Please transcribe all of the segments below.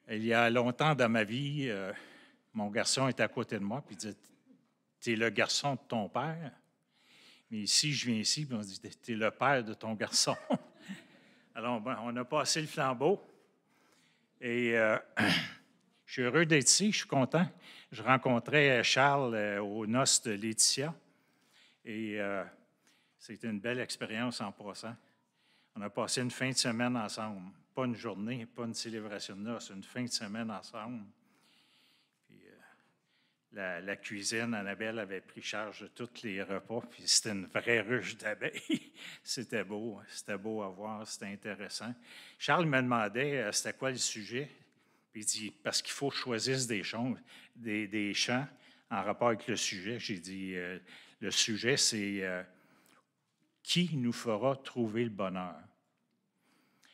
Il y a longtemps dans ma vie, mon garçon était à côté de moi, puis il disait, tu es le garçon de ton père. Mais ici, je viens ici, puis on dit, tu es le père de ton garçon. Alors, on a passé le flambeau. Et je suis heureux d'être ici, je suis content. Je rencontrais Charles aux noces de Laetitia. Et c'était une belle expérience en passant. On a passé une fin de semaine ensemble. Pas une journée, pas une célébration de noces, une fin de semaine ensemble. Puis, la cuisine, Annabelle avait pris charge de tous les repas, puis c'était une vraie ruche d'abeilles. C'était beau à voir, c'était intéressant. Charles me demandait c'était quoi le sujet. Puis il dit, parce qu'il faut choisir des chants en rapport avec le sujet. J'ai dit, le sujet, c'est qui nous fera trouver le bonheur.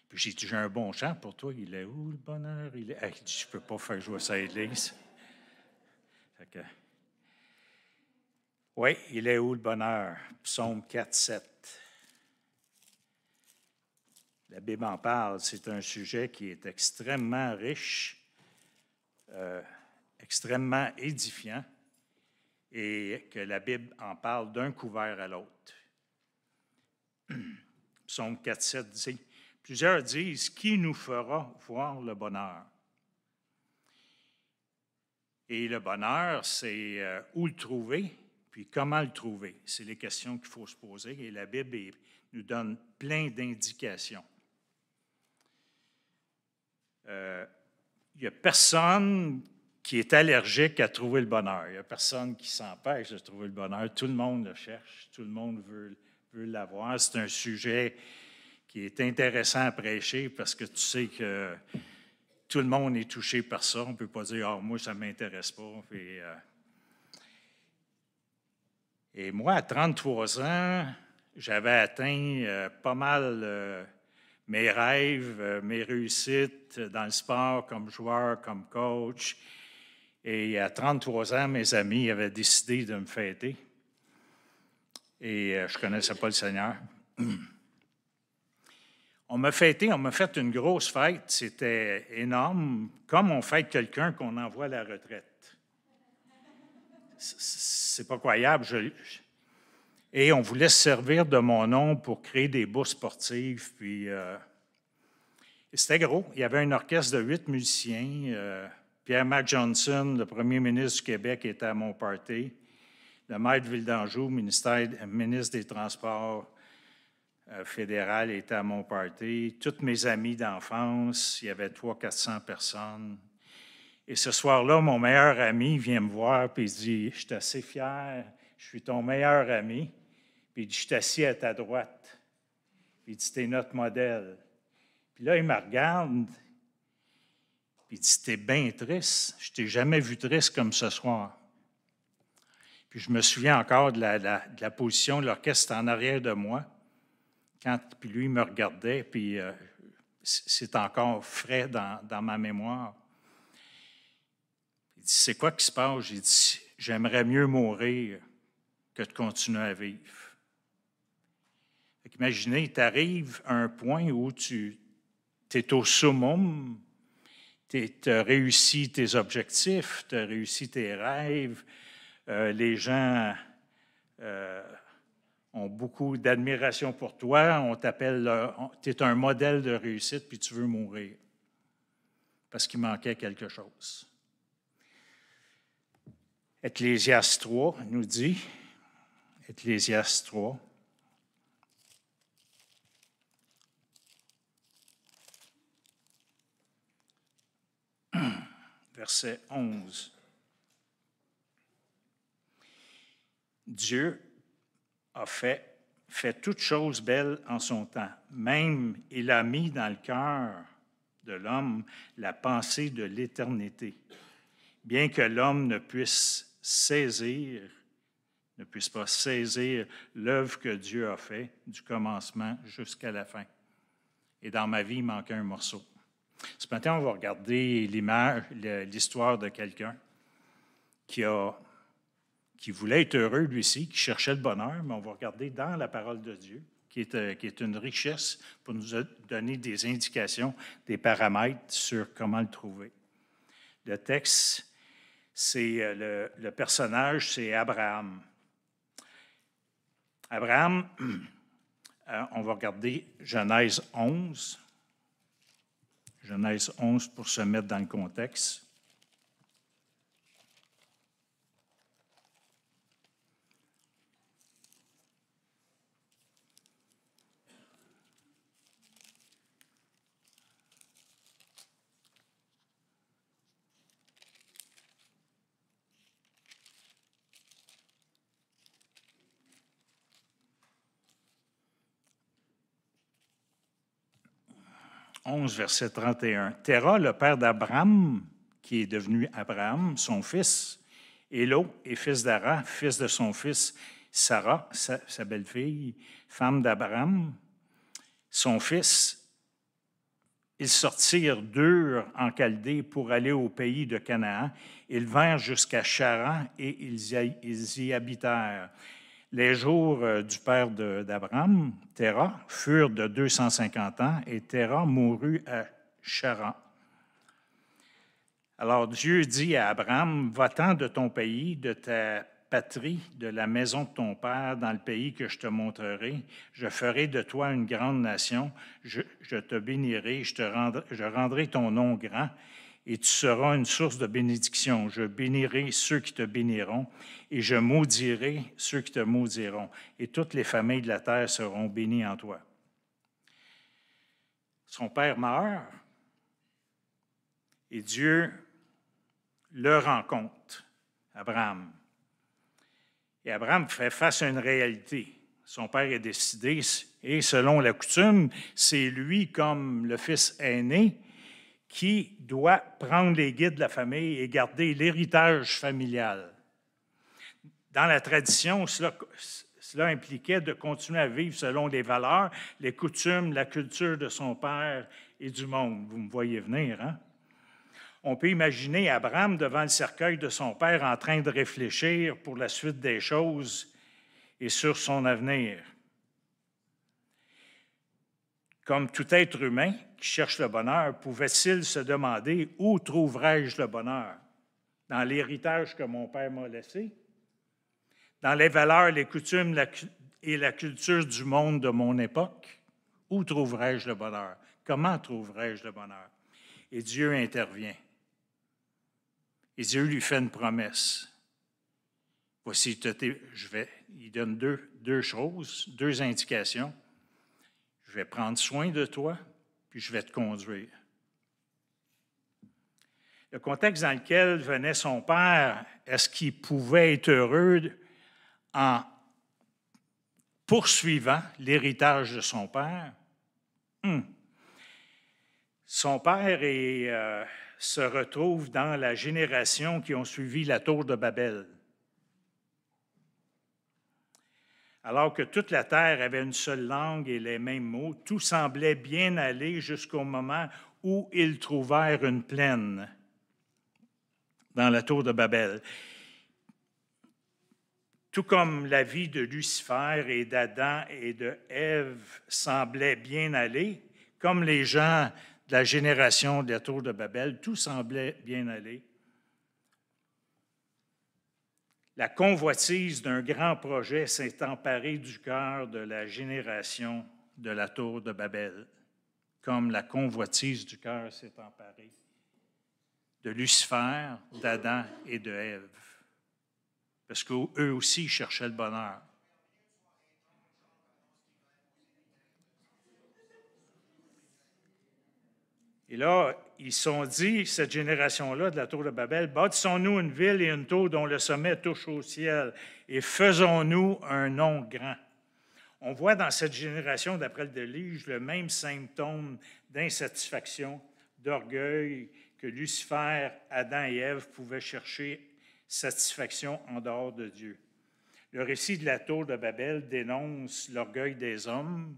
Puis j'ai dit, j'ai un bon chant pour toi. Il est où le bonheur? Il dit, je ne peux pas faire jouer ça à l'église. Oui, il est où le bonheur? Psaume 4, 7. La Bible en parle. C'est un sujet qui est extrêmement riche, extrêmement édifiant, et que la Bible en parle d'un couvert à l'autre. Psaume 4, 7 dit, plusieurs disent, qui nous fera voir le bonheur? Et le bonheur, c'est où le trouver, puis comment le trouver. C'est les questions qu'il faut se poser, et la Bible nous donne plein d'indications. Il n'y a personne qui est allergique à trouver le bonheur. Il n'y a personne qui s'empêche de trouver le bonheur. Tout le monde le cherche, tout le monde veut l'avoir. C'est un sujet qui est intéressant à prêcher parce que tu sais que tout le monde est touché par ça. On ne peut pas dire « Ah, moi, ça ne m'intéresse pas. » Et moi, à 33 ans, j'avais atteint pas mal mes rêves, mes réussites dans le sport comme joueur, comme coach. Et à 33 ans, mes amis avaient décidé de me fêter. Et je ne connaissais pas le Seigneur. On m'a fêté, on m'a fait une grosse fête. C'était énorme, comme on fête quelqu'un qu'on envoie à la retraite. C'est pas croyable. Et on voulait se servir de mon nom pour créer des bourses sportives. Puis c'était gros. Il y avait un orchestre de 8 musiciens. Pierre-Marc Johnson, le premier ministre du Québec, était à mon party. Le maire de Ville-d'Anjou, ministre des Transports fédéral, était à mon party. Tous mes amis d'enfance, il y avait 300-400 personnes. Et ce soir-là, mon meilleur ami vient me voir et il dit « Je suis assez fier, je suis ton meilleur ami. » Puis il dit « Je suis assis à ta droite. » Puis il dit « T'es notre modèle. » Puis là, il me regarde. Puis il dit « T'es bien triste. Je t'ai jamais vu triste comme ce soir. » Puis je me souviens encore de la position de l'orchestre en arrière de moi. Puis lui, il me regardait, puis c'est encore frais dans ma mémoire. Il dit « C'est quoi qui se passe? » J'ai dit « J'aimerais mieux mourir que de continuer à vivre. » Imaginez, tu arrives à un point où tu es au summum, tu as réussi tes objectifs, tu as réussi tes rêves, les gens ont beaucoup d'admiration pour toi, on t'appelle, tu es un modèle de réussite, puis tu veux mourir parce qu'il manquait quelque chose. Ecclésiaste 3 nous dit, Ecclésiaste 3, verset 11. Dieu a fait toutes choses belles en son temps. Même, il a mis dans le cœur de l'homme la pensée de l'éternité, bien que l'homme ne puisse pas saisir l'œuvre que Dieu a faite du commencement jusqu'à la fin. Et dans ma vie, il manquait un morceau. Ce matin, on va regarder l'histoire de quelqu'un qui voulait être heureux, lui aussi, qui cherchait le bonheur, mais on va regarder dans la parole de Dieu, qui est une richesse pour nous donner des indications, des paramètres sur comment le trouver. Le texte, c'est le personnage, c'est Abraham. Abraham, on va regarder Genèse 11. Genèse 11 pour se mettre dans le contexte. « 11, verset 31. Terah, le père d'Abraham, qui est devenu Abraham, son fils, et Lot est fils d'Aran, fils de son fils Sarah, sa belle-fille, femme d'Abraham, son fils. Ils sortirent d'Ur en Chaldée pour aller au pays de Canaan. Ils vinrent jusqu'à Charan et ils y habitèrent. Les jours du père d'Abraham, Terah, furent de 250 ans et Terah mourut à Charan. Alors Dieu dit à Abraham, va-t'en de ton pays, de ta patrie, de la maison de ton père, dans le pays que je te montrerai. Je ferai de toi une grande nation. Je te bénirai, je rendrai ton nom grand et tu seras une source de bénédiction. Je bénirai ceux qui te béniront et je maudirai ceux qui te maudiront. Et toutes les familles de la terre seront bénies en toi. Son père meurt et Dieu le rencontre, Abraham. Et Abraham fait face à une réalité. Son père est décédé et selon la coutume, c'est lui, comme le fils aîné, qui doit prendre les guides de la famille et garder l'héritage familial. Dans la tradition, cela impliquait de continuer à vivre selon les valeurs, les coutumes, la culture de son père et du monde. Vous me voyez venir, hein? On peut imaginer Abraham devant le cercueil de son père en train de réfléchir pour la suite des choses et sur son avenir. Comme tout être humain qui cherche le bonheur, pouvait-il se demander où trouverais-je le bonheur? Dans l'héritage que mon père m'a laissé? Dans les valeurs, les coutumes et la culture du monde de mon époque? Où trouverais-je le bonheur? Comment trouverais-je le bonheur? Et Dieu intervient. Et Dieu lui fait une promesse. Voici, il donne deux choses, deux indications. Je vais prendre soin de toi, puis je vais te conduire. Le contexte dans lequel venait son père, est-ce qu'il pouvait être heureux en poursuivant l'héritage de son père? Son père se retrouve dans la génération qui ont suivi la tour de Babel. Alors que toute la terre avait une seule langue et les mêmes mots, tout semblait bien aller jusqu'au moment où ils trouvèrent une plaine dans la tour de Babel. Tout comme la vie de Lucifer et d'Adam et de Ève semblait bien aller, comme les gens de la génération de la tour de Babel, tout semblait bien aller. La convoitise d'un grand projet s'est emparée du cœur de la génération de la tour de Babel, comme la convoitise du cœur s'est emparée de Lucifer, d'Adam et de Ève, parce qu'eux aussi cherchaient le bonheur. Et là, ils se sont dit, cette génération-là de la tour de Babel, bâtissons-nous une ville et une tour dont le sommet touche au ciel et faisons-nous un nom grand. On voit dans cette génération, d'après le déluge, le même symptôme d'insatisfaction, d'orgueil que Lucifer, Adam et Ève pouvaient chercher satisfaction en dehors de Dieu. Le récit de la tour de Babel dénonce l'orgueil des hommes,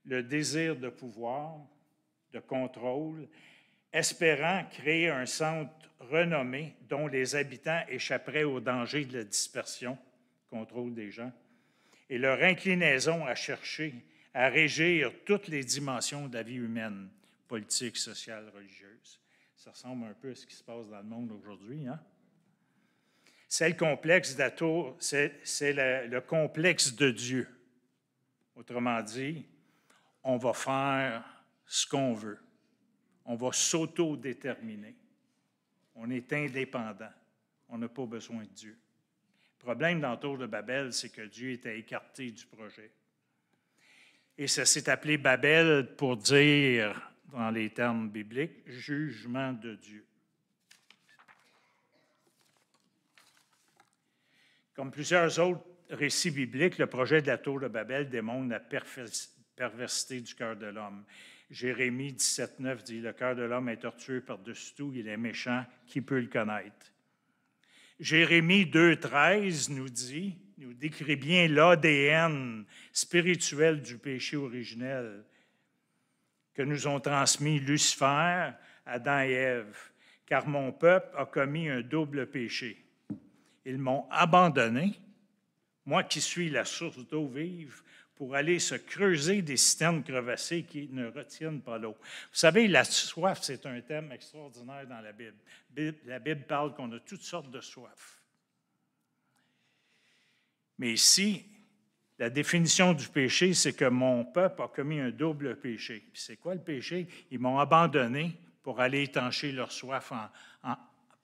le désir de pouvoir, de contrôle, espérant créer un centre renommé dont les habitants échapperaient au danger de la dispersion, contrôle des gens, et leur inclinaison à chercher, à régir toutes les dimensions de la vie humaine, politique, sociale, religieuse. Ça ressemble un peu à ce qui se passe dans le monde aujourd'hui, hein? C'est le complexe d'Atour, c'est le complexe de Dieu. Autrement dit, on va faire ce qu'on veut. On va s'auto-déterminer. On est indépendant. On n'a pas besoin de Dieu. Le problème dans la Tour de Babel, c'est que Dieu était écarté du projet. Et ça s'est appelé Babel pour dire, dans les termes bibliques, jugement de Dieu. Comme plusieurs autres récits bibliques, le projet de la Tour de Babel démontre la perversité du cœur de l'homme. Jérémie 17,9 dit « Le cœur de l'homme est tortueux par-dessus tout, il est méchant, qui peut le connaître? » Jérémie 2,13 nous décrit bien l'ADN spirituel du péché originel que nous ont transmis Lucifer, Adam et Ève, car mon peuple a commis un double péché. Ils m'ont abandonné, moi qui suis la source d'eau vive, pour aller se creuser des citernes crevassées qui ne retiennent pas l'eau. Vous savez, la soif, c'est un thème extraordinaire dans la Bible. La Bible parle qu'on a toutes sortes de soif. Mais ici, la définition du péché, c'est que mon peuple a commis un double péché. Puis c'est quoi le péché? Ils m'ont abandonné pour aller étancher leur soif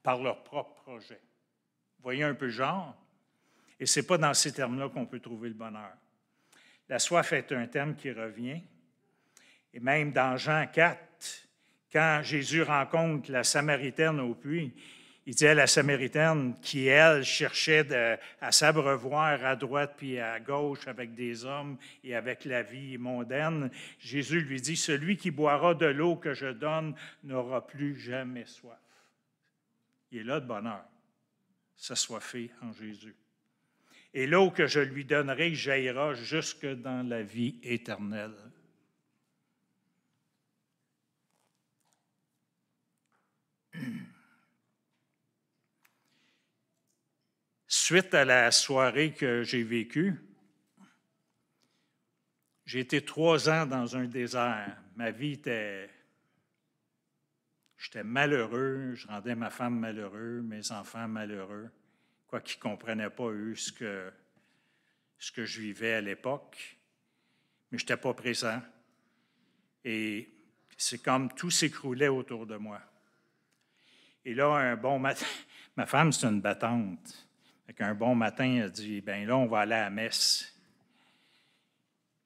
par leur propre projet. Vous voyez un peu le genre? Et ce n'est pas dans ces termes-là qu'on peut trouver le bonheur. La soif est un terme qui revient. Et même dans Jean 4, quand Jésus rencontre la Samaritaine au puits, il dit à la Samaritaine qui, elle, cherchait à s'abreuvoir à droite puis à gauche avec des hommes et avec la vie mondaine, Jésus lui dit, « Celui qui boira de l'eau que je donne n'aura plus jamais soif. » Il est là de bonheur, s'assoiffer en Jésus. Et l'eau que je lui donnerai jaillira jusque dans la vie éternelle. Suite à la soirée que j'ai vécue, j'ai été 3 ans dans un désert. Ma vie était... J'étais malheureux, je rendais ma femme malheureuse, mes enfants malheureux, quoi qu'ils ne comprenaient pas, eux, ce que je vivais à l'époque. Mais je n'étais pas présent. Et c'est comme tout s'écroulait autour de moi. Et là, un bon matin, ma femme, c'est une battante. Un bon matin, elle dit, « Bien là, on va aller à la messe. »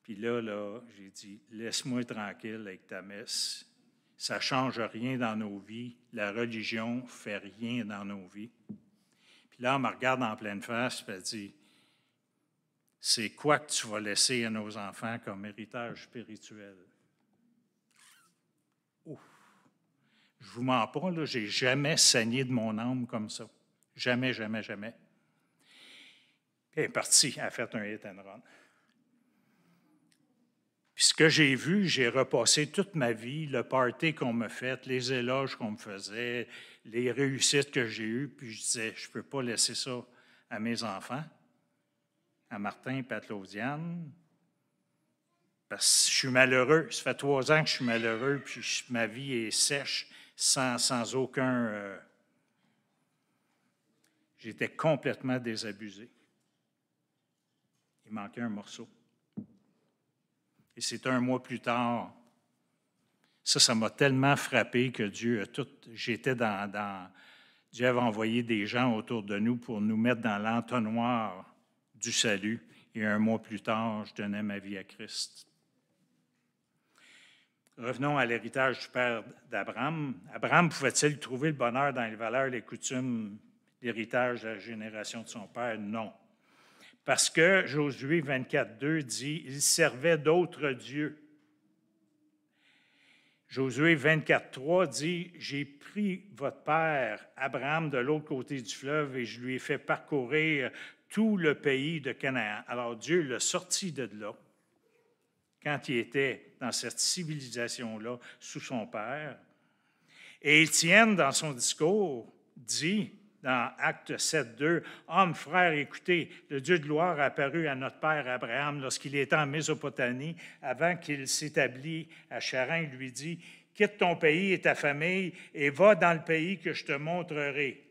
Puis là, j'ai dit, « Laisse-moi tranquille avec ta messe. Ça ne change rien dans nos vies. La religion ne fait rien dans nos vies. » Puis là, elle me regarde en pleine face, puis elle dit, « C'est quoi que tu vas laisser à nos enfants comme héritage spirituel? » Ouf! Je ne vous mens pas, là, je n'ai jamais saigné de mon âme comme ça. Jamais, jamais, jamais. Puis elle est partie, elle a fait un hit and run. Puis ce que j'ai vu, j'ai repassé toute ma vie, le party qu'on m'a fait, les éloges qu'on me faisait, les réussites que j'ai eues, puis je disais, je ne peux pas laisser ça à mes enfants, à Martin et à Claudiane, parce que je suis malheureux. Ça fait 3 ans que je suis malheureux, puis ma vie est sèche, sans aucun... J'étais complètement désabusé. Il manquait un morceau. Et c'est 1 mois plus tard. Ça m'a tellement frappé que Dieu a tout... J'étais dans... Dieu avait envoyé des gens autour de nous pour nous mettre dans l'entonnoir du salut. Et 1 mois plus tard, je donnais ma vie à Christ. Revenons à l'héritage du père d'Abraham. Abraham pouvait-il trouver le bonheur dans les valeurs, les coutumes, l'héritage de la génération de son père? Non. Parce que Josué 24,2 dit « Il servait d'autres dieux ». Josué 24,3 dit « J'ai pris votre père Abraham de l'autre côté du fleuve et je lui ai fait parcourir tout le pays de Canaan. » Alors Dieu l'a sorti de là quand il était dans cette civilisation-là sous son père. Et Étienne, dans son discours, dit dans Acte 7,2, « Hommes, frères, écoutez, le Dieu de gloire a apparu à notre père Abraham lorsqu'il était en Mésopotamie, avant qu'il s'établisse à Charan. Il lui dit, « quitte ton pays et ta famille et va dans le pays que je te montrerai.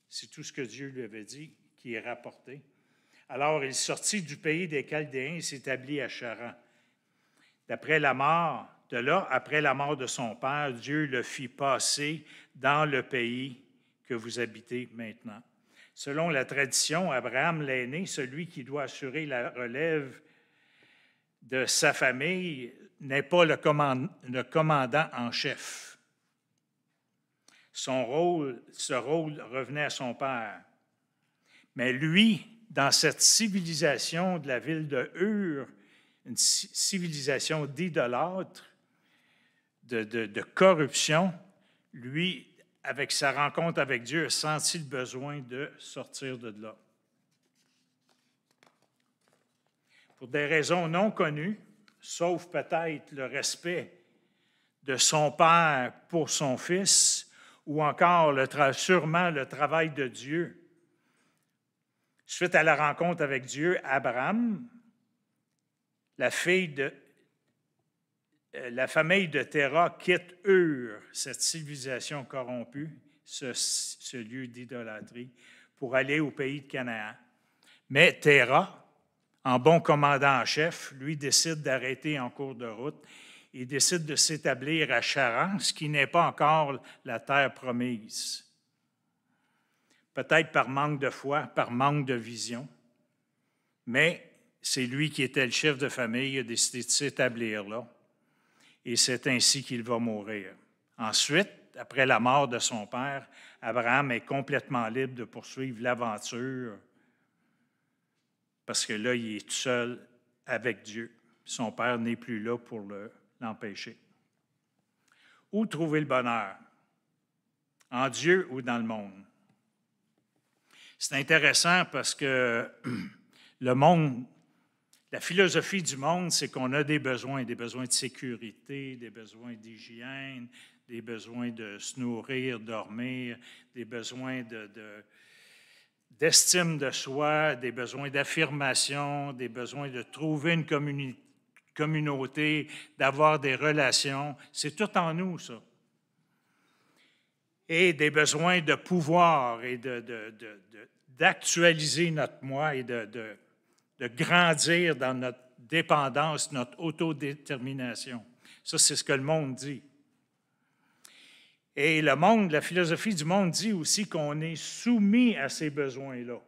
C'est tout ce que Dieu lui avait dit, qui est rapporté. Alors, il sortit du pays des Chaldéens et s'établit à Charan. Après la mort de son père, Dieu le fit passer dans le pays que vous habitez maintenant. Selon la tradition, Abraham l'aîné, celui qui doit assurer la relève de sa famille, n'est pas le commandant en chef. Ce rôle revenait à son père. Mais lui, dans cette civilisation de la ville de Ur, une civilisation d'idolâtres, de corruption, lui, avec sa rencontre avec Dieu, a senti le besoin de sortir de là. Pour des raisons non connues, sauf peut-être le respect de son père pour son fils, ou encore sûrement le travail de Dieu. Suite à la rencontre avec Dieu, Abraham, la famille de Terah quitte Ur, cette civilisation corrompue, ce lieu d'idolâtrie, pour aller au pays de Canaan. Mais Terah, en bon commandant en chef, lui décide d'arrêter en cours de route et décide de s'établir à Charan, ce qui n'est pas encore la terre promise. Peut-être par manque de foi, par manque de vision, mais c'est lui qui était le chef de famille, il a décidé de s'établir là, et c'est ainsi qu'il va mourir. Ensuite, après la mort de son père, Abraham est complètement libre de poursuivre l'aventure, parce que là, il est tout seul avec Dieu. Son père n'est plus là pour l'empêcher. Où trouver le bonheur? En Dieu ou dans le monde? C'est intéressant parce que le monde, la philosophie du monde, c'est qu'on a des besoins de sécurité, des besoins d'hygiène, des besoins de se nourrir, dormir, des besoins d'estime de soi, des besoins d'affirmation, des besoins de trouver une communauté, d'avoir des relations. C'est tout en nous, ça. Et des besoins de pouvoir et d'actualiser notre moi et de grandir dans notre dépendance, notre autodétermination. Ça, c'est ce que le monde dit. Et le monde, la philosophie du monde dit aussi qu'on est soumis à ces besoins-là.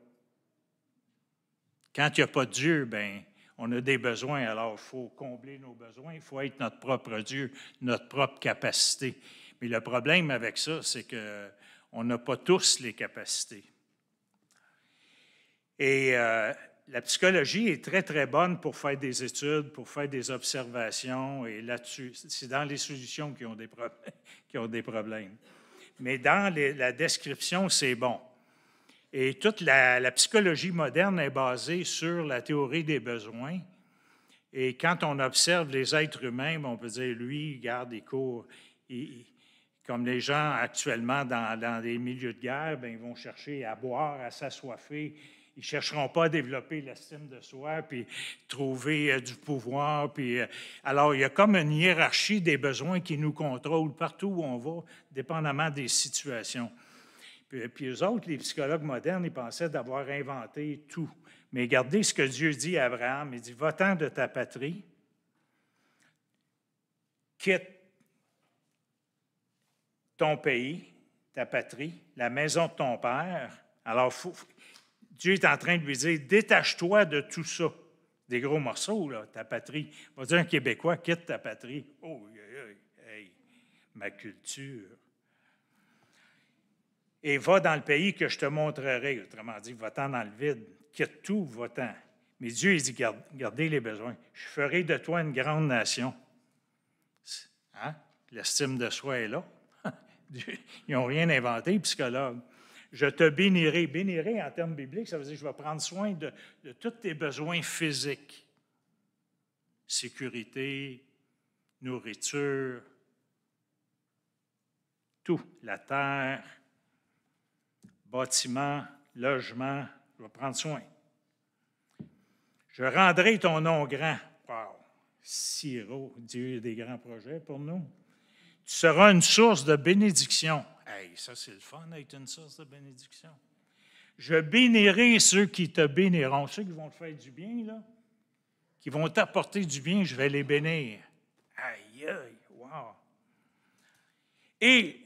Quand il n'y a pas de Dieu, bien, on a des besoins, alors il faut combler nos besoins, il faut être notre propre Dieu, notre propre capacité. Mais le problème avec ça, c'est qu'on n'a pas tous les capacités. Et la psychologie est très, très bonne pour faire des études, pour faire des observations, et là-dessus, c'est dans les solutions qui ont des problèmes. Mais dans la description, c'est bon. Et toute la psychologie moderne est basée sur la théorie des besoins. Et quand on observe les êtres humains, on peut dire, lui, regarde, il court. Comme les gens actuellement dans des milieux de guerre, bien, ils vont chercher à boire, à s'assoiffer. Ils ne chercheront pas à développer l'estime de soi, puis trouver du pouvoir. Alors, il y a comme une hiérarchie des besoins qui nous contrôlent partout où on va, dépendamment des situations. Puis eux autres, les psychologues modernes, ils pensaient d'avoir inventé tout. Mais regardez ce que Dieu dit à Abraham. Il dit, va-t'en de ta patrie, quitte ton pays, ta patrie, la maison de ton père. Alors, Dieu est en train de lui dire, détache-toi de tout ça. Des gros morceaux, là, ta patrie. On va dire un Québécois, quitte ta patrie. Oh, hey, ma culture. Et va dans le pays que je te montrerai. Autrement dit, va-t'en dans le vide. Quitte tout, va-t'en. Mais Dieu, il dit, gardez les besoins. Je ferai de toi une grande nation. Hein? L'estime de soi est là. Ils n'ont rien inventé, les psychologues. Je te bénirai. Bénirai, en termes bibliques, ça veut dire que je vais prendre soin de tous tes besoins physiques. Sécurité, nourriture, tout. La terre, bâtiment, logement, je vais prendre soin. Je rendrai ton nom grand. Wow! Siro, Dieu a des grands projets pour nous. Tu seras une source de bénédiction. Hey, ça, c'est le fun d'être une source de bénédiction. Je bénirai ceux qui te béniront. Ceux qui vont te faire du bien, là, qui vont t'apporter du bien, je vais les bénir. Aïe, aïe, wow! Et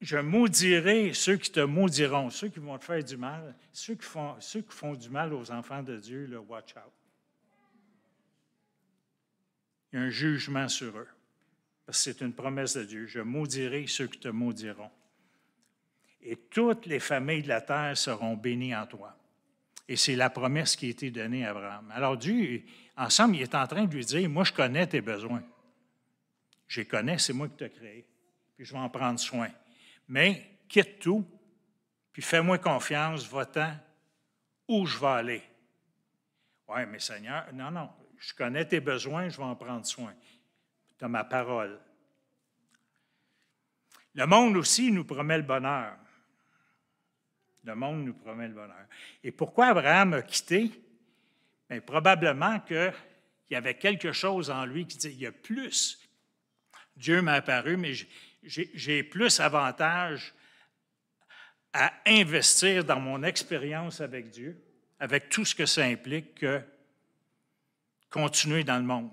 je maudirai ceux qui te maudiront, ceux qui vont te faire du mal, ceux qui font du mal aux enfants de Dieu, là, watch out. Il y a un jugement sur eux. Parce que c'est une promesse de Dieu. Je maudirai ceux qui te maudiront. Et toutes les familles de la terre seront bénies en toi. Et c'est la promesse qui a été donnée à Abraham. Alors Dieu, ensemble, il est en train de lui dire, moi, je connais tes besoins. Je les connais, c'est moi qui t'ai créé. Puis je vais en prendre soin. Mais quitte tout, puis fais-moi confiance, va-t'en où je vais aller. Oui, mais Seigneur, non, je connais tes besoins, je vais en prendre soin. Tu as ma parole. Le monde aussi nous promet le bonheur. Le monde nous promet le bonheur. Et pourquoi Abraham a quitté? Bien, probablement qu'il y avait quelque chose en lui qui disait, il y a plus. Dieu m'a apparu, mais j'ai plus avantage à investir dans mon expérience avec Dieu, avec tout ce que ça implique, que continuer dans le monde,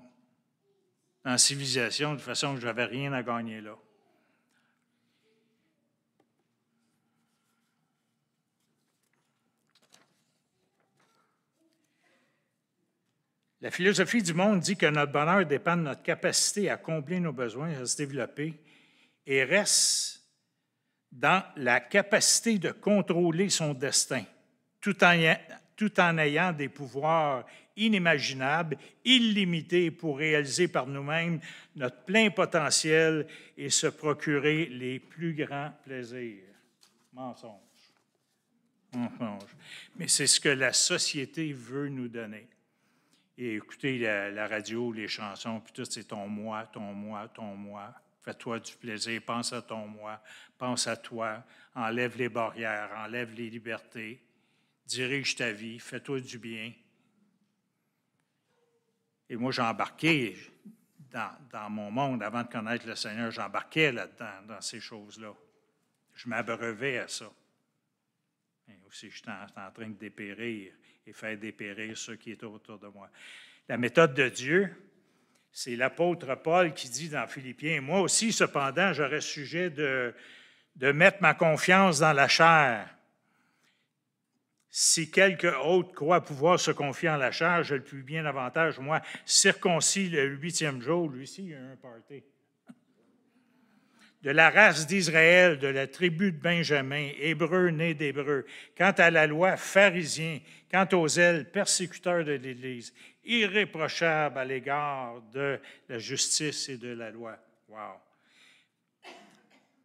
dans la civilisation, de façon que je n'avais rien à gagner là. La philosophie du monde dit que notre bonheur dépend de notre capacité à combler nos besoins, à se développer, et reste dans la capacité de contrôler son destin, tout en ayant des pouvoirs inimaginables, illimités pour réaliser par nous-mêmes notre plein potentiel et se procurer les plus grands plaisirs. Mensonge. Mais c'est ce que la société veut nous donner. Et écoutez la radio, les chansons, puis tout, c'est ton moi, ton moi, ton moi. Fais-toi du plaisir, pense à ton moi, pense à toi, enlève les barrières, enlève les libertés, dirige ta vie, fais-toi du bien. Et moi, j'embarquais dans mon monde, avant de connaître le Seigneur, j'embarquais là-dedans, dans ces choses-là. Je m'abreuvais à ça. Et aussi, j'étais en train de dépérir et faire dépérir ceux qui étaient autour de moi. La méthode de Dieu, c'est l'apôtre Paul qui dit dans Philippiens, « Moi aussi, cependant, j'aurais sujet de mettre ma confiance dans la chair. Si quelque autre croit pouvoir se confier en la chair, je le puis bien davantage, moi, circoncis le 8e jour, lui aussi, il y a un party. De la race d'Israël, de la tribu de Benjamin, hébreu né d'hébreu, quant à la loi, pharisien, quant aux ailes, persécuteurs de l'Église, irréprochable à l'égard de la justice et de la loi. » Wow!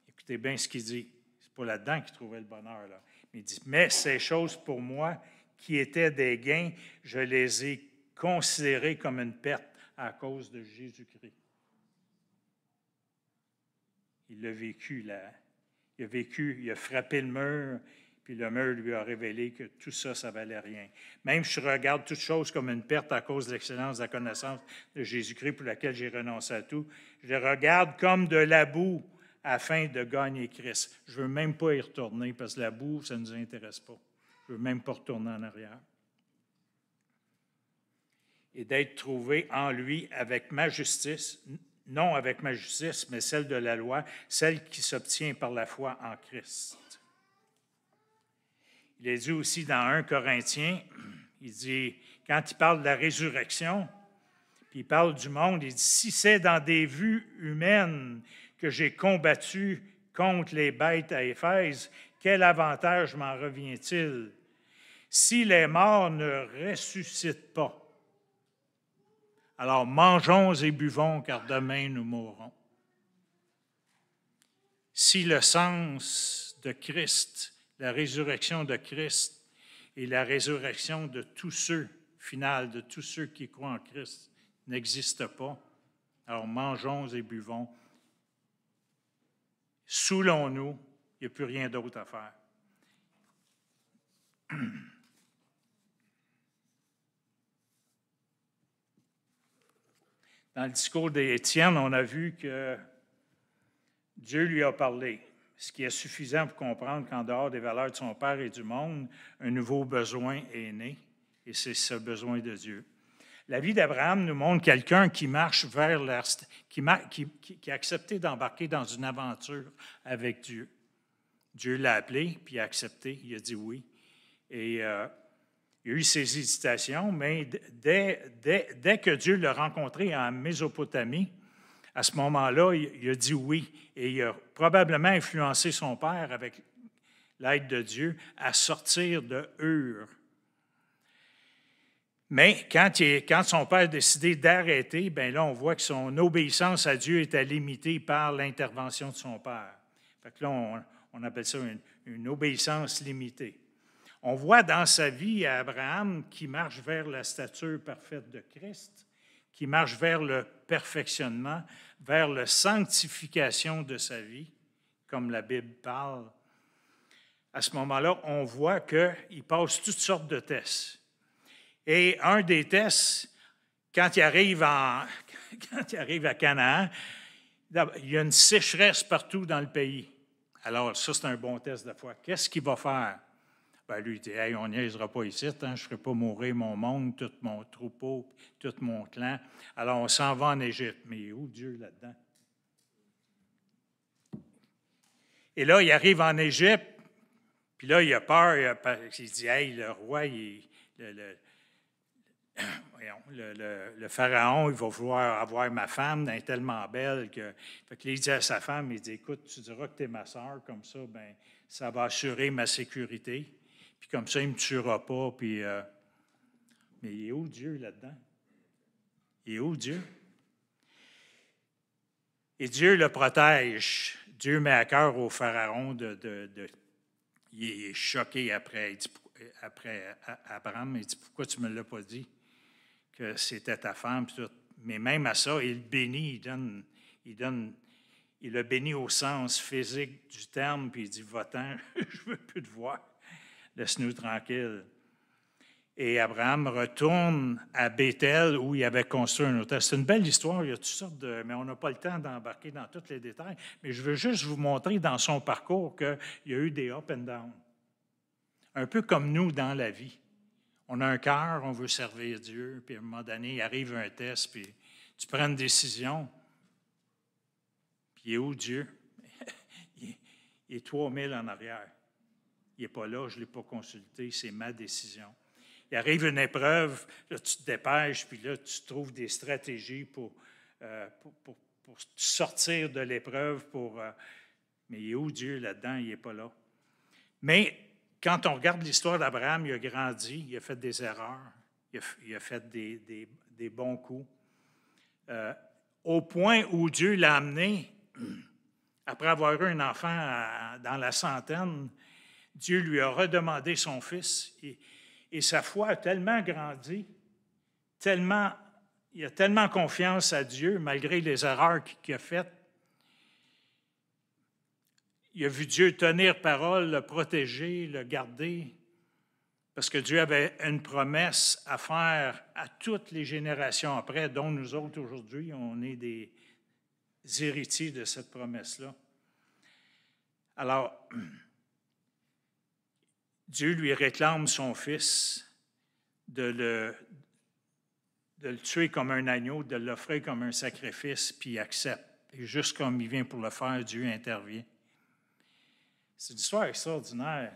Écoutez bien ce qu'il dit. C'est pas là-dedans qu'il trouvait le bonheur, là. Mais il dit, « Mais ces choses pour moi, qui étaient des gains, je les ai considérées comme une perte à cause de Jésus-Christ. » Il l'a vécu, là. Il a frappé le mur, puis le mur lui a révélé que tout ça, ça ne valait rien. Même si je regarde toute chose comme une perte à cause de l'excellence de la connaissance de Jésus-Christ pour laquelle j'ai renoncé à tout, je les regarde comme de la boue afin de gagner Christ. Je ne veux même pas y retourner parce que la boue, ça ne nous intéresse pas. Je ne veux même pas retourner en arrière. Et d'être trouvé en lui avec ma justice, non avec ma justice, mais celle de la loi, celle qui s'obtient par la foi en Christ. Il est dit aussi dans 1 Corinthiens, il dit, quand il parle de la résurrection, puis il parle du monde, il dit, si c'est dans des vues humaines que j'ai combattu contre les bêtes à Éphèse, quel avantage m'en revient-il? Si les morts ne ressuscitent pas, alors mangeons et buvons, car demain nous mourrons. Si le sens de Christ, la résurrection de Christ et la résurrection de tous ceux, finale, de tous ceux qui croient en Christ, n'existe pas, alors mangeons et buvons. Saoulons-nous, il n'y a plus rien d'autre à faire. Dans le discours d'Étienne, on a vu que Dieu lui a parlé, ce qui est suffisant pour comprendre qu'en dehors des valeurs de son père et du monde, un nouveau besoin est né, et c'est ce besoin de Dieu. La vie d'Abraham nous montre quelqu'un qui marche vers qui a accepté d'embarquer dans une aventure avec Dieu. Dieu l'a appelé, puis il a accepté, il a dit oui. Et il a eu ses hésitations, mais dès que Dieu l'a rencontré en Mésopotamie, à ce moment-là, il a dit oui. Et il a probablement influencé son père, avec l'aide de Dieu, à sortir de Ur. Mais quand son père a décidé d'arrêter, bien là, on voit que son obéissance à Dieu était limitée par l'intervention de son père. Fait que là, on appelle ça une obéissance limitée. On voit dans sa vie Abraham qui marche vers la stature parfaite de Christ, qui marche vers le perfectionnement, vers la sanctification de sa vie, comme la Bible parle. À ce moment-là, on voit qu'il passe toutes sortes de tests. Et un des tests, quand il arrive à Canaan, il y a une sécheresse partout dans le pays. Alors, ça, c'est un bon test de foi. Qu'est-ce qu'il va faire? Ben, lui, il dit, hey, on n'y niaisera pas ici, je ne ferai pas mourir mon monde, tout mon troupeau, tout mon clan. Alors, on s'en va en Égypte. Mais où Dieu là-dedans? Et là, il arrive en Égypte, puis là, il a peur, il dit, hey, le roi, le pharaon, il va vouloir avoir ma femme, elle est tellement belle que. Fait que là, il dit à sa femme, il dit, écoute, tu diras que tu es ma soeur, comme ça, ben, ça va assurer ma sécurité. Puis comme ça, il ne me tuera pas. Puis, mais il est où Dieu là-dedans? Il est où Dieu? Et Dieu le protège. Dieu met à cœur au pharaon il est choqué après Abraham, il dit, pourquoi tu ne me l'as pas dit que c'était ta femme? Mais même à ça, il bénit, il le bénit au sens physique du terme, puis il dit, va-t'en, je ne veux plus te voir, laisse-nous tranquille. Et Abraham retourne à Béthel où il avait construit un autel. C'est une belle histoire, il y a toutes sortes mais on n'a pas le temps d'embarquer dans tous les détails. Mais je veux juste vous montrer dans son parcours qu'il y a eu des up and down. Un peu comme nous dans la vie. On a un cœur, on veut servir Dieu, puis à un moment donné, il arrive un test, puis tu prends une décision. Puis il est où Dieu? Il est 3000 en arrière. Il n'est pas là, je ne l'ai pas consulté, c'est ma décision. Il arrive une épreuve, là, tu te dépêches, puis là, tu trouves des stratégies pour sortir de l'épreuve. Mais il est où Dieu là-dedans? Il n'est pas là. Mais quand on regarde l'histoire d'Abraham, il a grandi, il a fait des erreurs, il a fait des bons coups. Au point où Dieu l'a amené, après avoir eu un enfant dans la centaine, Dieu lui a redemandé son fils et sa foi a tellement grandi, il a tellement confiance à Dieu, malgré les erreurs qu'il a faites. Il a vu Dieu tenir parole, le protéger, le garder, parce que Dieu avait une promesse à faire à toutes les générations après, dont nous autres aujourd'hui, on est des héritiers de cette promesse-là. Alors, Dieu lui réclame son fils de le tuer comme un agneau, de l'offrir comme un sacrifice, puis il accepte. Et juste comme il vient pour le faire, Dieu intervient. C'est une histoire extraordinaire.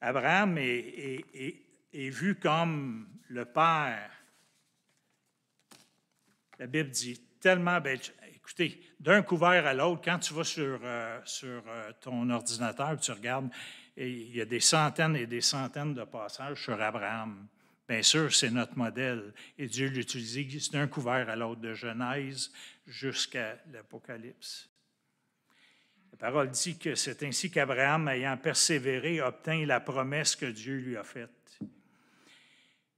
Abraham est vu comme le père. La Bible dit tellement belle. Écoutez, d'un couvert à l'autre, quand tu vas sur ton ordinateur, tu regardes, il y a des centaines et des centaines de passages sur Abraham. Bien sûr, c'est notre modèle. Et Dieu l'utilise d'un couvert à l'autre, de Genèse jusqu'à l'Apocalypse. La parole dit que c'est ainsi qu'Abraham, ayant persévéré, obtint la promesse que Dieu lui a faite.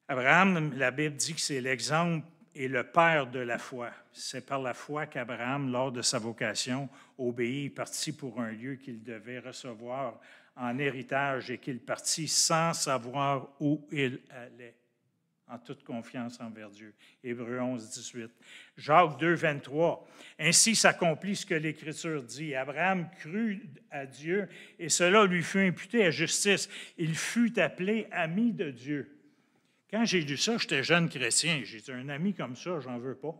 Abraham, la Bible dit que c'est l'exemple et le père de la foi. C'est par la foi qu'Abraham, lors de sa vocation, obéit et partit pour un lieu qu'il devait recevoir en héritage et qu'il partit sans savoir où il allait. en toute confiance envers Dieu. Hébreux 11, 18. Jacques 2, 23. Ainsi s'accomplit ce que l'Écriture dit. Abraham crut à Dieu et cela lui fut imputé à justice. Il fut appelé ami de Dieu. Quand j'ai lu ça, j'étais jeune chrétien. J'ai dit, un ami comme ça, j'en veux pas.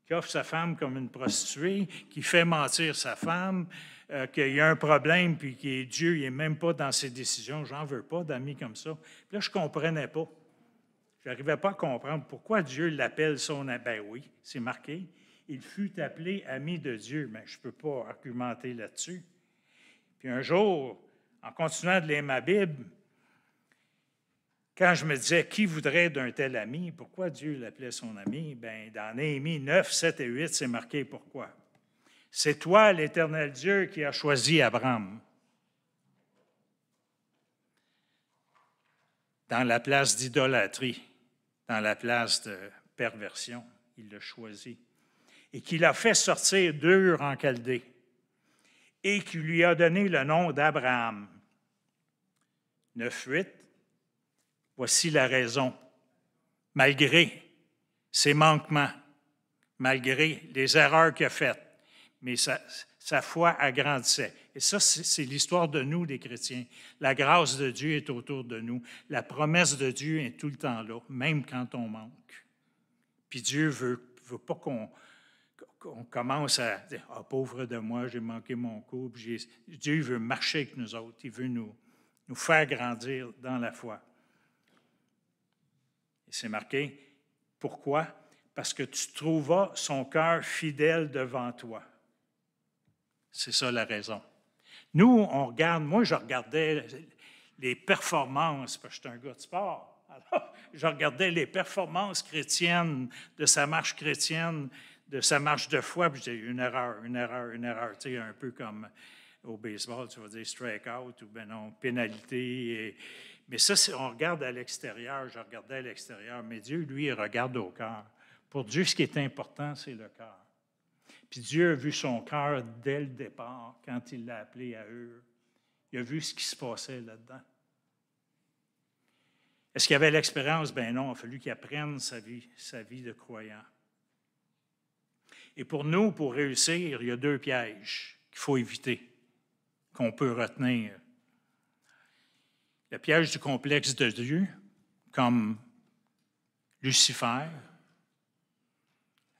Qui offre sa femme comme une prostituée, qui fait mentir sa femme, qu'il y a un problème, puis que Dieu n'est même pas dans ses décisions. J'en veux pas d'amis comme ça. Puis là, je ne comprenais pas. Je n'arrivais pas à comprendre pourquoi Dieu l'appelle son ami. Ben oui, c'est marqué. Il fut appelé ami de Dieu. Mais je ne peux pas argumenter là-dessus. Puis un jour, en continuant de lire ma Bible, quand je me disais, qui voudrait d'un tel ami? Pourquoi Dieu l'appelait son ami? Bien, dans Néhémie 9, 7 et 8, c'est marqué pourquoi. C'est toi, l'Éternel Dieu, qui as choisi Abraham. Dans la place d'idolâtrie, dans la place de perversion, il l'a choisi. Et qui l'a fait sortir d'Ur en Chaldée, et qui lui a donné le nom d'Abraham. 9, 8. Voici la raison. Malgré ses manquements, malgré les erreurs qu'il a faites, mais sa foi agrandissait. Et ça, c'est l'histoire de nous, les chrétiens. La grâce de Dieu est autour de nous. La promesse de Dieu est tout le temps là, même quand on manque. Puis Dieu ne veut pas qu'on commence à dire « Ah, pauvre de moi, j'ai manqué mon coup. » Dieu veut marcher avec nous autres. Il veut nous faire grandir dans la foi. Et c'est marqué. Pourquoi? Parce que tu trouveras son cœur fidèle devant toi. C'est ça la raison. Nous, on regarde, moi, je regardais les performances, parce que je suis un gars de sport. Alors, je regardais les performances chrétiennes de sa marche chrétienne, de sa marche de foi, puis je disais une erreur. Tu sais, un peu comme au baseball, tu vas dire strike-out ou ben non, pénalité. Mais ça, on regarde à l'extérieur, je regardais à l'extérieur, mais Dieu, lui, il regarde au cœur. Pour Dieu, ce qui est important, c'est le cœur. Puis Dieu a vu son cœur dès le départ, quand il l'a appelé à Ur. Il a vu ce qui se passait là-dedans. Est-ce qu'il y avait l'expérience? Ben non, il a fallu qu'il apprenne sa vie de croyant. Et pour nous, pour réussir, il y a 2 pièges qu'il faut éviter, qu'on peut retenir. Le piège du complexe de Dieu, comme Lucifer,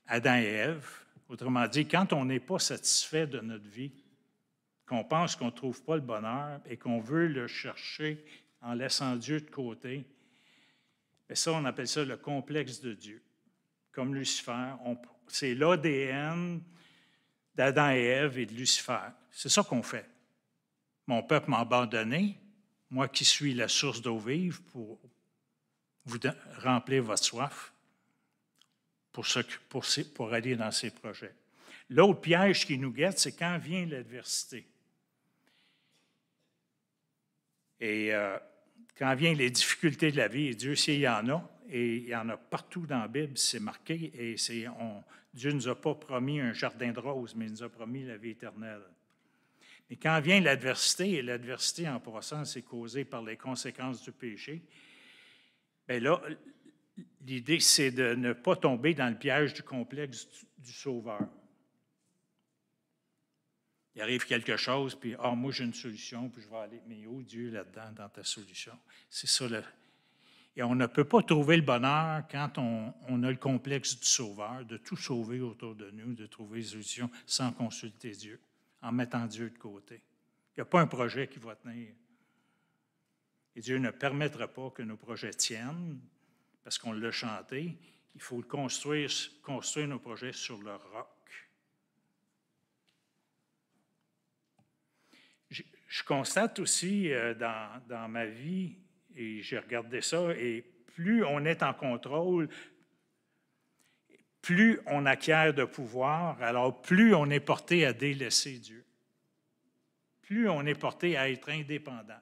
Adam et Ève. Autrement dit, quand on n'est pas satisfait de notre vie, qu'on pense qu'on ne trouve pas le bonheur et qu'on veut le chercher en laissant Dieu de côté, bien ça, on appelle ça le complexe de Dieu. Comme Lucifer, c'est l'ADN d'Adam et Ève et de Lucifer. C'est ça qu'on fait. Mon peuple m'a abandonné, moi qui suis la source d'eau vive pour vous remplir votre soif, pour aller dans ses projets. L'autre piège qui nous guette, c'est quand vient l'adversité. Et quand viennent les difficultés de la vie, et Dieu sait qu'il y en a, et il y en a partout dans la Bible, c'est marqué, et Dieu ne nous a pas promis un jardin de roses, mais il nous a promis la vie éternelle. Mais quand vient l'adversité, et l'adversité en passant, c'est causé par les conséquences du péché, bien là, l'idée, c'est de ne pas tomber dans le piège du complexe du sauveur. Il arrive quelque chose, puis « Ah, moi, j'ai une solution, puis je vais aller. » Mais où Dieu là-dedans, dans ta solution? C'est ça. Et on ne peut pas trouver le bonheur quand on a le complexe du sauveur, de tout sauver autour de nous, de trouver des solutions sans consulter Dieu, en mettant Dieu de côté. Il n'y a pas un projet qui va tenir. Et Dieu ne permettra pas que nos projets tiennent, parce qu'on l'a chanté. Il faut construire nos projets sur le roc. Je constate aussi dans ma vie, et j'ai regardé ça, et plus on est en contrôle, plus on acquiert de pouvoir, alors plus on est porté à délaisser Dieu. Plus on est porté à être indépendant.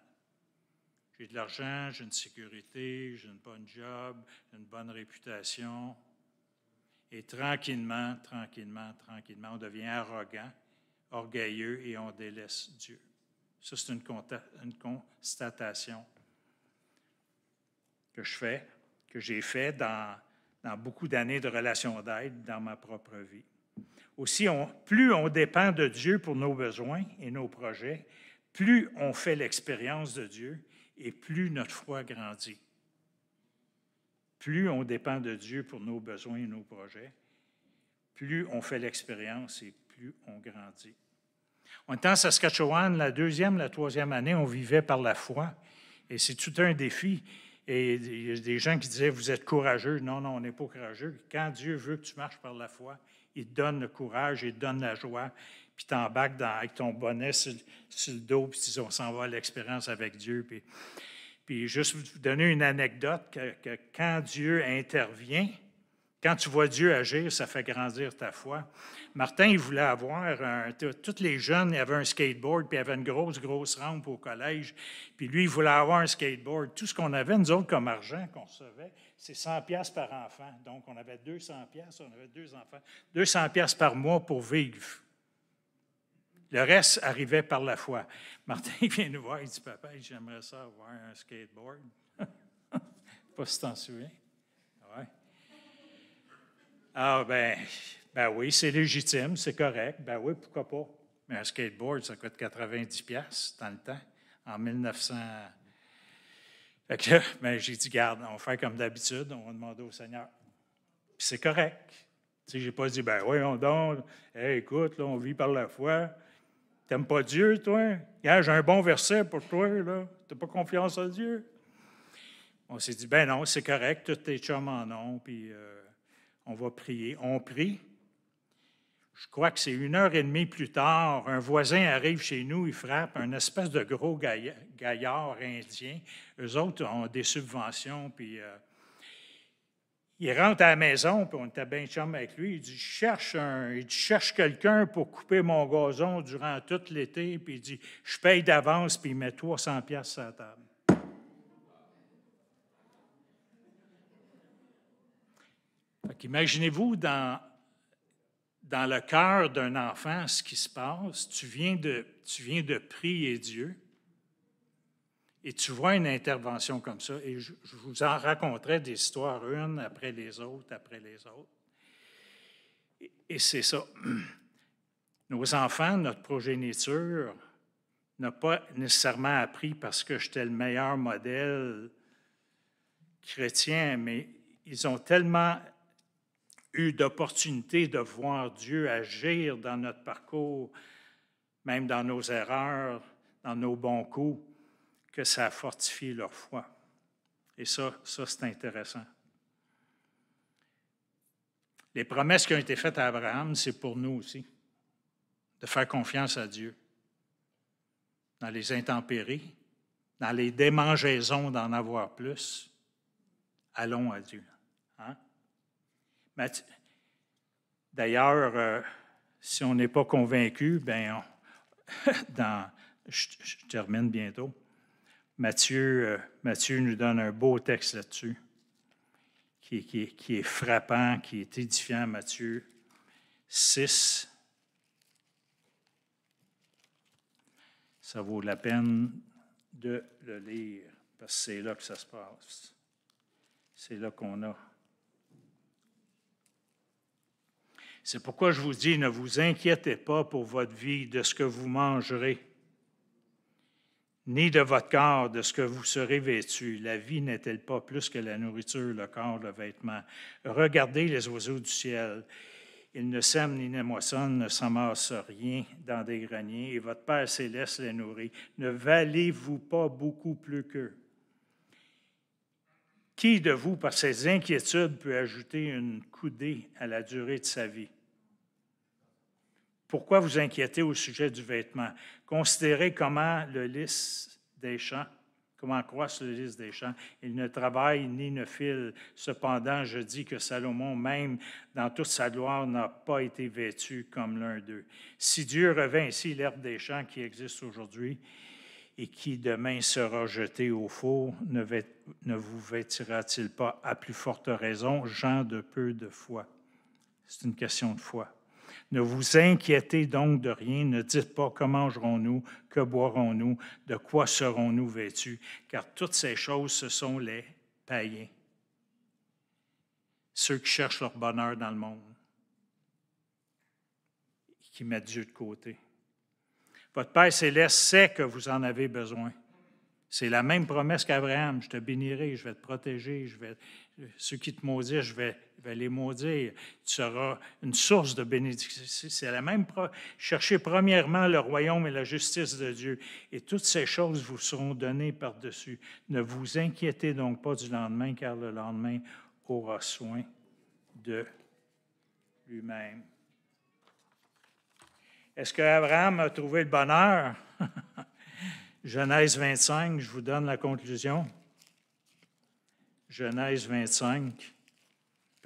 J'ai de l'argent, j'ai une sécurité, j'ai une bonne job, j'ai une bonne réputation. Et tranquillement, on devient arrogant, orgueilleux et on délaisse Dieu. Ça, c'est une constatation que je fais. que j'ai fait dans beaucoup d'années de relations d'aide dans ma propre vie. Aussi, plus on dépend de Dieu pour nos besoins et nos projets, plus on fait l'expérience de Dieu et plus notre foi grandit. Plus on dépend de Dieu pour nos besoins et nos projets, plus on fait l'expérience et plus on grandit. On était en Saskatchewan, la troisième année, on vivait par la foi. Et c'est tout un défi. Et il y a des gens qui disaient, vous êtes courageux. Non, on n'est pas courageux. Quand Dieu veut que tu marches par la foi, il te donne le courage, il te donne la joie, puis tu embarques avec ton bonnet sur le dos, puis on s'en va à l'expérience avec Dieu. Puis juste vous donner une anecdote, que quand Dieu intervient, quand tu vois Dieu agir, ça fait grandir ta foi. Martin, il voulait avoir, tous les jeunes, il avait un skateboard, puis il avait une grosse rampe au collège. Puis lui, il voulait avoir un skateboard. Tout ce qu'on avait, nous autres, comme argent qu'on recevait, c'est 100$ par enfant. Donc, on avait 200$, on avait 2 enfants, 200$ par mois pour vivre. Le reste arrivait par la foi. Martin vient nous voir, il dit, papa, j'aimerais ça avoir un skateboard. Pas si t'en souviens. Ouais. Ah, ben oui, c'est légitime, c'est correct. Ben oui, pourquoi pas? Mais un skateboard, ça coûte 90$ dans le temps, en 1900. Fait que là, j'ai dit, garde, on va faire comme d'habitude, on va demander au Seigneur. Puis c'est correct. Tu sais, j'ai pas dit, ben oui, on donne. Hey, écoute, là, on vit par la foi. T'aimes pas Dieu, toi? Yeah, j'ai un bon verset pour toi, là. T'as pas confiance en Dieu? On s'est dit, ben non, c'est correct, tous tes chums en ont, puis on va prier. On prie. Je crois que c'est 1h30 plus tard, un voisin arrive chez nous, il frappe, un espèce de gros gaillard indien. Eux autres ont des subventions, puis il rentre à la maison, puis on était bien chum avec lui. Il dit, je cherche quelqu'un pour couper mon gazon durant tout l'été, puis il dit, je paye d'avance, puis il met 300$ sur la table. Imaginez-vous dans le cœur d'un enfant ce qui se passe. Tu viens de prier Dieu et tu vois une intervention comme ça. Et je vous en raconterai des histoires, une après les autres, après les autres. Et c'est ça. Nos enfants, notre progéniture, n'a pas nécessairement appris parce que j'étais le meilleur modèle chrétien, mais ils ont tellement eu d'opportunités de voir Dieu agir dans notre parcours, même dans nos erreurs, dans nos bons coups, que ça a fortifié leur foi. Et ça c'est intéressant. Les promesses qui ont été faites à Abraham, c'est pour nous aussi, de faire confiance à Dieu. Dans les intempéries, dans les démangeaisons d'en avoir plus, allons à Dieu. Hein? D'ailleurs, si on n'est pas convaincu, je termine bientôt. Matthieu nous donne un beau texte là-dessus, qui est frappant, qui est édifiant. Matthieu 6. Ça vaut la peine de le lire, parce que c'est là que ça se passe. C'est là qu'on a. C'est pourquoi je vous dis, ne vous inquiétez pas pour votre vie de ce que vous mangerez, ni de votre corps de ce que vous serez vêtu. La vie n'est-elle pas plus que la nourriture, le corps, le vêtement? Regardez les oiseaux du ciel. Ils ne sèment ni ne moissonnent, ne s'amassent rien dans des greniers, et votre Père céleste les nourrit. Ne valez-vous pas beaucoup plus qu'eux? Qui de vous, par ses inquiétudes, peut ajouter une coudée à la durée de sa vie? Pourquoi vous inquiétez au sujet du vêtement? Considérez comment le lys des champs, comment croisse le lys des champs. Il ne travaille ni ne file. Cependant, je dis que Salomon, même dans toute sa gloire, n'a pas été vêtu comme l'un d'eux. Si Dieu revint ainsi l'herbe des champs qui existe aujourd'hui et qui demain sera jetée au four, ne vous vêtira-t-il pas à plus forte raison, gens de peu de foi? C'est une question de foi. Ne vous inquiétez donc de rien, ne dites pas comment mangerons-nous, que boirons-nous, de quoi serons-nous vêtus, car toutes ces choses, ce sont les païens ceux qui cherchent leur bonheur dans le monde, qui mettent Dieu de côté. Votre Père céleste sait que vous en avez besoin. C'est la même promesse qu'Abraham. Je te bénirai, je vais te protéger, ceux qui te maudissent, je vais les maudire. Tu seras une source de bénédiction. C'est la même. Cherchez premièrement le royaume et la justice de Dieu, et toutes ces choses vous seront données par-dessus. Ne vous inquiétez donc pas du lendemain, car le lendemain aura soin de lui-même. Est-ce qu'Abraham a trouvé le bonheur? Genèse 25, je vous donne la conclusion. Genèse 25.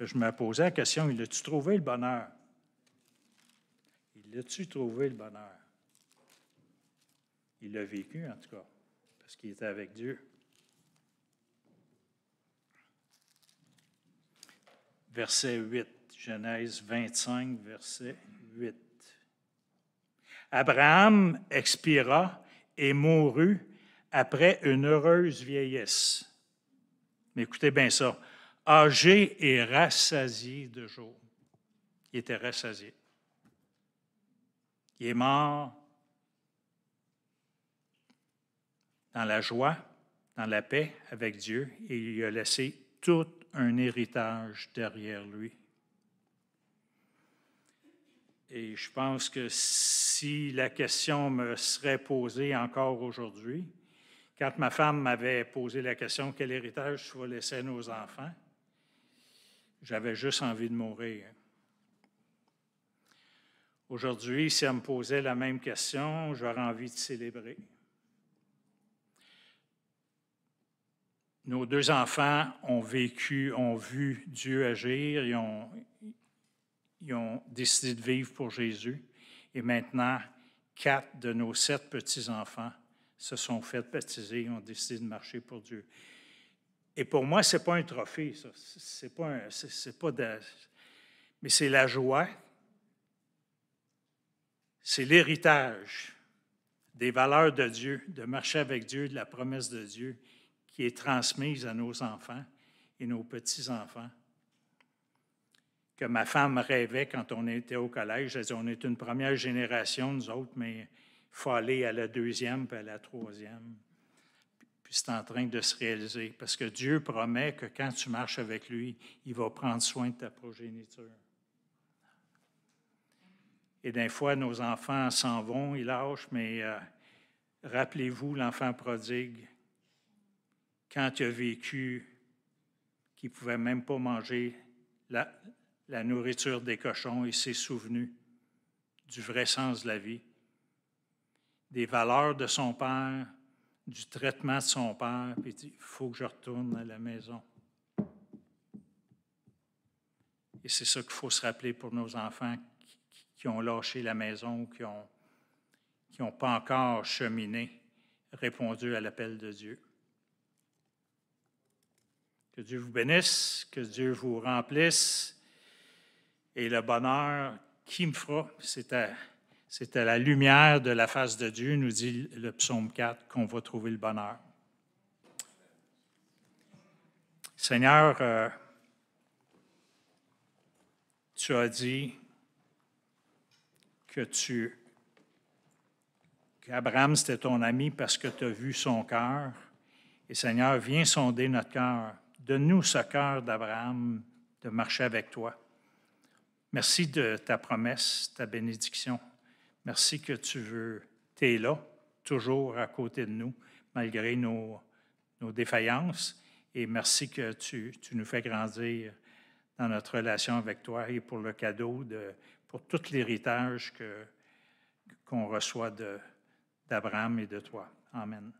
Je me posais la question, il a-tu trouvé le bonheur? Il a-tu trouvé le bonheur? Il l'a vécu, en tout cas, parce qu'il était avec Dieu. Verset 8, Genèse 25, verset 8. Abraham expira et mourut après une heureuse vieillesse. Mais écoutez bien ça. Âgé et rassasié de jours. Il était rassasié. Il est mort dans la joie, dans la paix avec Dieu, et il a laissé tout un héritage derrière lui. Et je pense que si la question me serait posée encore aujourd'hui, quand ma femme m'avait posé la question « Quel héritage tu vas laisser à nos enfants? » j'avais juste envie de mourir. Aujourd'hui, si elle me posait la même question, j'aurais envie de célébrer. Nos deux enfants ont vu Dieu agir, ils ont décidé de vivre pour Jésus. Et maintenant, 4 de nos 7 petits-enfants se sont fait baptiser et ont décidé de marcher pour Dieu. Et pour moi, ce n'est pas un trophée, ça. Mais c'est la joie, c'est l'héritage des valeurs de Dieu, de marcher avec Dieu, de la promesse de Dieu qui est transmise à nos enfants et nos petits-enfants. Que ma femme rêvait quand on était au collège. Elle disait, on est une première génération, nous autres, mais il faut aller à la 2e puis à la 3e. Puis c'est en train de se réaliser. Parce que Dieu promet que quand tu marches avec lui, il va prendre soin de ta progéniture. Et des fois, nos enfants s'en vont, ils lâchent, mais rappelez-vous l'enfant prodigue, quand il a vécu, qu'il ne pouvait même pas manger la nourriture des cochons, il s'est souvenu du vrai sens de la vie, des valeurs de son père, du traitement de son père, puis il dit, il faut que je retourne à la maison. Et c'est ça qu'il faut se rappeler pour nos enfants qui ont lâché la maison, qui n'ont pas encore cheminé, répondu à l'appel de Dieu. Que Dieu vous bénisse, que Dieu vous remplisse. Et le bonheur, qui me fera, c'est à la lumière de la face de Dieu, nous dit le psaume 4, qu'on va trouver le bonheur. Seigneur, tu as dit qu'Abraham, c'était ton ami parce que tu as vu son cœur. Et Seigneur, viens sonder notre cœur. Donne-nous ce cœur d'Abraham de marcher avec toi. Merci de ta promesse, ta bénédiction. Merci que tu es là, toujours à côté de nous, malgré nos défaillances. Et merci que tu nous fais grandir dans notre relation avec toi et pour le cadeau, pour tout l'héritage qu'on reçoit d'Abraham et de toi. Amen.